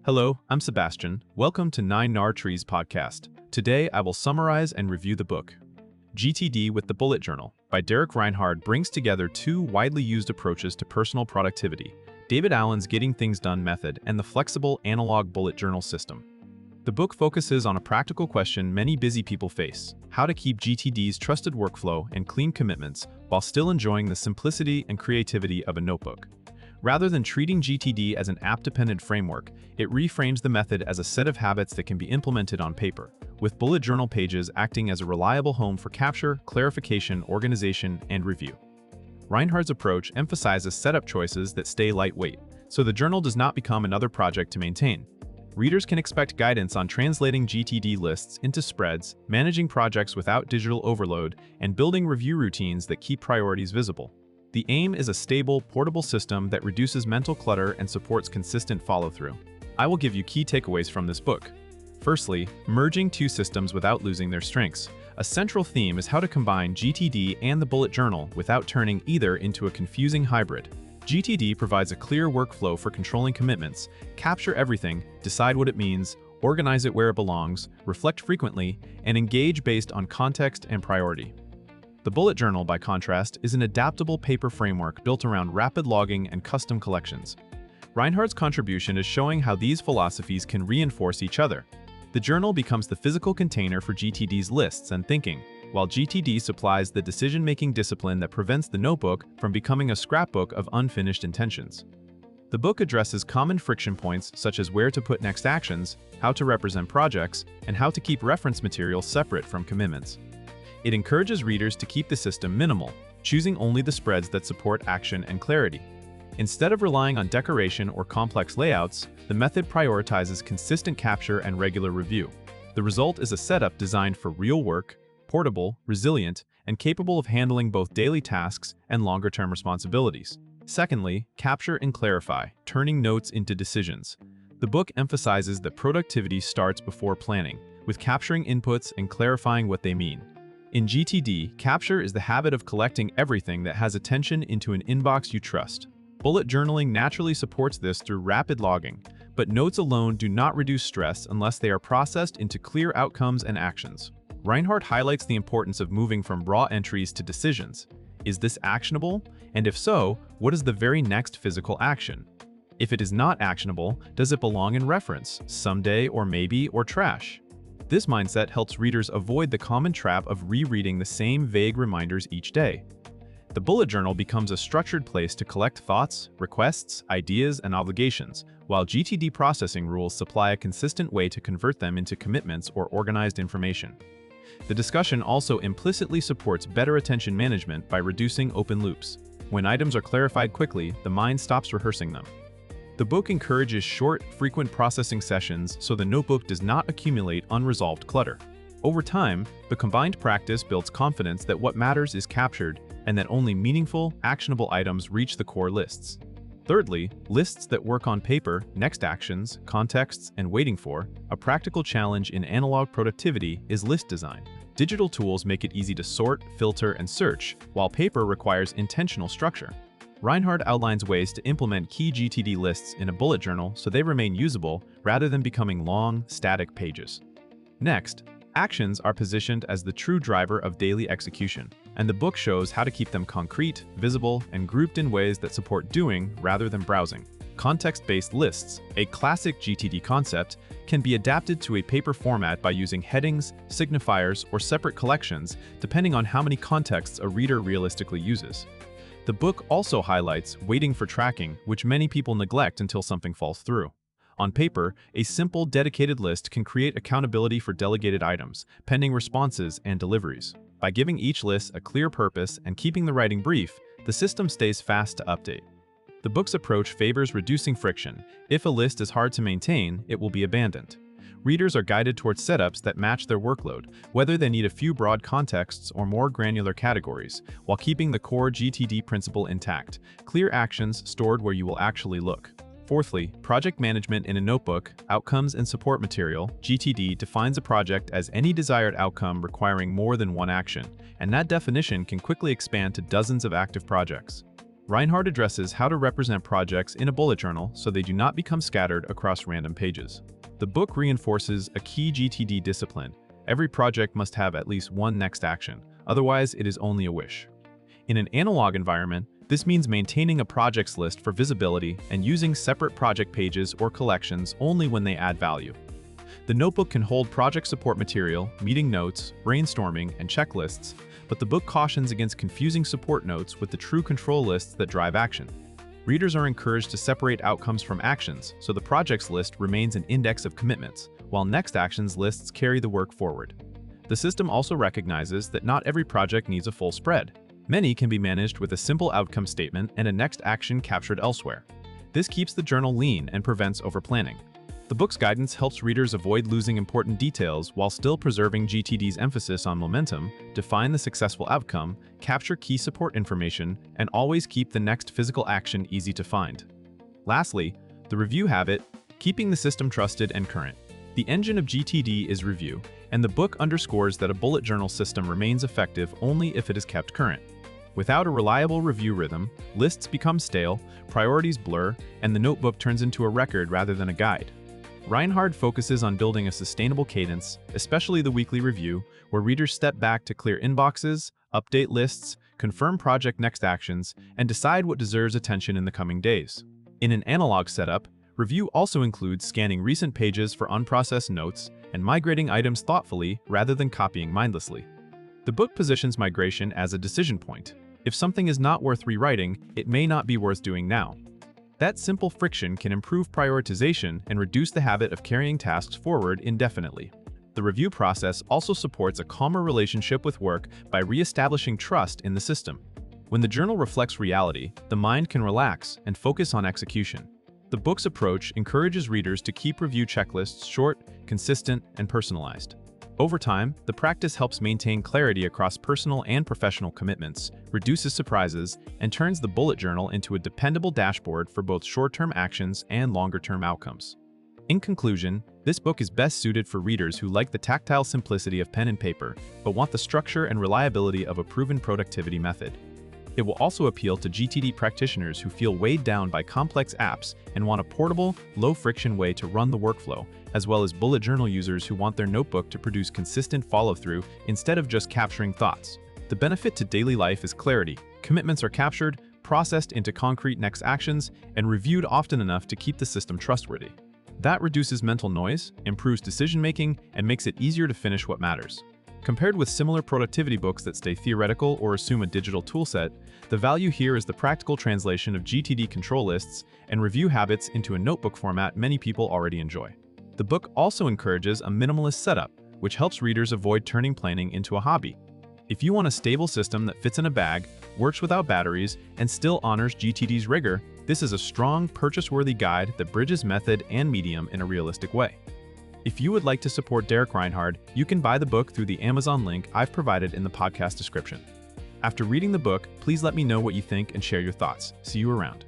Hello, I'm Sebastian. Welcome to 9 Trees podcast. Today, I will summarize and review the book. GTD with the Bullet Journal by Reinhard brings together two widely used approaches to personal productivity, David Allen's Getting Things Done method and the flexible analog bullet journal system. The book focuses on a practical question many busy people face: how to keep GTD's trusted workflow and clean commitments while still enjoying the simplicity and creativity of a notebook. Rather than treating GTD as an app-dependent framework, it reframes the method as a set of habits that can be implemented on paper, with bullet journal pages acting as a reliable home for capture, clarification, organization, and review. Reinhard's approach emphasizes setup choices that stay lightweight, so the journal does not become another project to maintain. Readers can expect guidance on translating GTD lists into spreads, managing projects without digital overload, and building review routines that keep priorities visible. The aim is a stable, portable system that reduces mental clutter and supports consistent follow-through. I will give you key takeaways from this book. Firstly, merging two systems without losing their strengths. A central theme is how to combine GTD and the bullet journal without turning either into a confusing hybrid. GTD provides a clear workflow for controlling commitments, capture everything, decide what it means, organize it where it belongs, reflect frequently, and engage based on context and priority. The bullet journal, by contrast, is an adaptable paper framework built around rapid logging and custom collections. Reinhard's contribution is showing how these philosophies can reinforce each other. The journal becomes the physical container for GTD's lists and thinking, while GTD supplies the decision-making discipline that prevents the notebook from becoming a scrapbook of unfinished intentions. The book addresses common friction points such as where to put next actions, how to represent projects, and how to keep reference material separate from commitments. It encourages readers to keep the system minimal, choosing only the spreads that support action and clarity. Instead of relying on decoration or complex layouts, the method prioritizes consistent capture and regular review. The result is a setup designed for real work, portable, resilient, and capable of handling both daily tasks and longer-term responsibilities. Secondly, capture and clarify, turning notes into decisions. The book emphasizes that productivity starts before planning, with capturing inputs and clarifying what they mean. In GTD, capture is the habit of collecting everything that has attention into an inbox you trust. Bullet journaling naturally supports this through rapid logging, but notes alone do not reduce stress unless they are processed into clear outcomes and actions. Reinhard highlights the importance of moving from raw entries to decisions. Is this actionable? And if so, what is the very next physical action? If it is not actionable, does it belong in reference, someday or maybe, or trash? This mindset helps readers avoid the common trap of rereading the same vague reminders each day. The bullet journal becomes a structured place to collect thoughts, requests, ideas, and obligations, while GTD processing rules supply a consistent way to convert them into commitments or organized information. The discussion also implicitly supports better attention management by reducing open loops. When items are clarified quickly, the mind stops rehearsing them. The book encourages short, frequent processing sessions so the notebook does not accumulate unresolved clutter. Over time, the combined practice builds confidence that what matters is captured and that only meaningful, actionable items reach the core lists. Thirdly, lists that work on paper, next actions, contexts, and waiting for. A practical challenge in analog productivity is list design. Digital tools make it easy to sort, filter, and search, while paper requires intentional structure. Reinhard outlines ways to implement key GTD lists in a bullet journal so they remain usable rather than becoming long, static pages. Next, actions are positioned as the true driver of daily execution, and the book shows how to keep them concrete, visible, and grouped in ways that support doing rather than browsing. Context-based lists, a classic GTD concept, can be adapted to a paper format by using headings, signifiers, or separate collections, depending on how many contexts a reader realistically uses. The book also highlights waiting for tracking, which many people neglect until something falls through. On paper, a simple, dedicated list can create accountability for delegated items, pending responses, and deliveries. By giving each list a clear purpose and keeping the writing brief, the system stays fast to update. The book's approach favors reducing friction. If a list is hard to maintain, it will be abandoned. Readers are guided towards setups that match their workload, whether they need a few broad contexts or more granular categories, while keeping the core GTD principle intact: clear actions stored where you will actually look. Fourthly, project management in a notebook, outcomes and support material. GTD defines a project as any desired outcome requiring more than one action, and that definition can quickly expand to dozens of active projects. Reinhard addresses how to represent projects in a bullet journal so they do not become scattered across random pages. The book reinforces a key GTD discipline. Every project must have at least one next action, otherwise it is only a wish. In an analog environment, this means maintaining a projects list for visibility and using separate project pages or collections only when they add value. The notebook can hold project support material, meeting notes, brainstorming, and checklists, but the book cautions against confusing support notes with the true control lists that drive action. Readers are encouraged to separate outcomes from actions, so the projects list remains an index of commitments, while next actions lists carry the work forward. The system also recognizes that not every project needs a full spread. Many can be managed with a simple outcome statement and a next action captured elsewhere. This keeps the journal lean and prevents overplanning. The book's guidance helps readers avoid losing important details while still preserving GTD's emphasis on momentum, define the successful outcome, capture key support information, and always keep the next physical action easy to find. Lastly, the review habit, keeping the system trusted and current. The engine of GTD is review, and the book underscores that a bullet journal system remains effective only if it is kept current. Without a reliable review rhythm, lists become stale, priorities blur, and the notebook turns into a record rather than a guide. Reinhard focuses on building a sustainable cadence, especially the weekly review, where readers step back to clear inboxes, update lists, confirm project next actions, and decide what deserves attention in the coming days. In an analog setup, review also includes scanning recent pages for unprocessed notes and migrating items thoughtfully rather than copying mindlessly. The book positions migration as a decision point. If something is not worth rewriting, it may not be worth doing now. That simple friction can improve prioritization and reduce the habit of carrying tasks forward indefinitely. The review process also supports a calmer relationship with work by re-establishing trust in the system. When the journal reflects reality, the mind can relax and focus on execution. The book's approach encourages readers to keep review checklists short, consistent, and personalized. Over time, the practice helps maintain clarity across personal and professional commitments, reduces surprises, and turns the bullet journal into a dependable dashboard for both short-term actions and longer-term outcomes. In conclusion, this book is best suited for readers who like the tactile simplicity of pen and paper, but want the structure and reliability of a proven productivity method. It will also appeal to GTD practitioners who feel weighed down by complex apps and want a portable, low-friction way to run the workflow, as well as bullet journal users who want their notebook to produce consistent follow-through instead of just capturing thoughts. The benefit to daily life is clarity. Commitments are captured, processed into concrete next actions, and reviewed often enough to keep the system trustworthy. That reduces mental noise, improves decision-making, and makes it easier to finish what matters. Compared with similar productivity books that stay theoretical or assume a digital toolset, the value here is the practical translation of GTD control lists and review habits into a notebook format many people already enjoy. The book also encourages a minimalist setup, which helps readers avoid turning planning into a hobby. If you want a stable system that fits in a bag, works without batteries, and still honors GTD's rigor, this is a strong, purchase-worthy guide that bridges method and medium in a realistic way. If you would like to support Derek Reinhard, you can buy the book through the Amazon link I've provided in the podcast description. After reading the book, please let me know what you think and share your thoughts. See you around.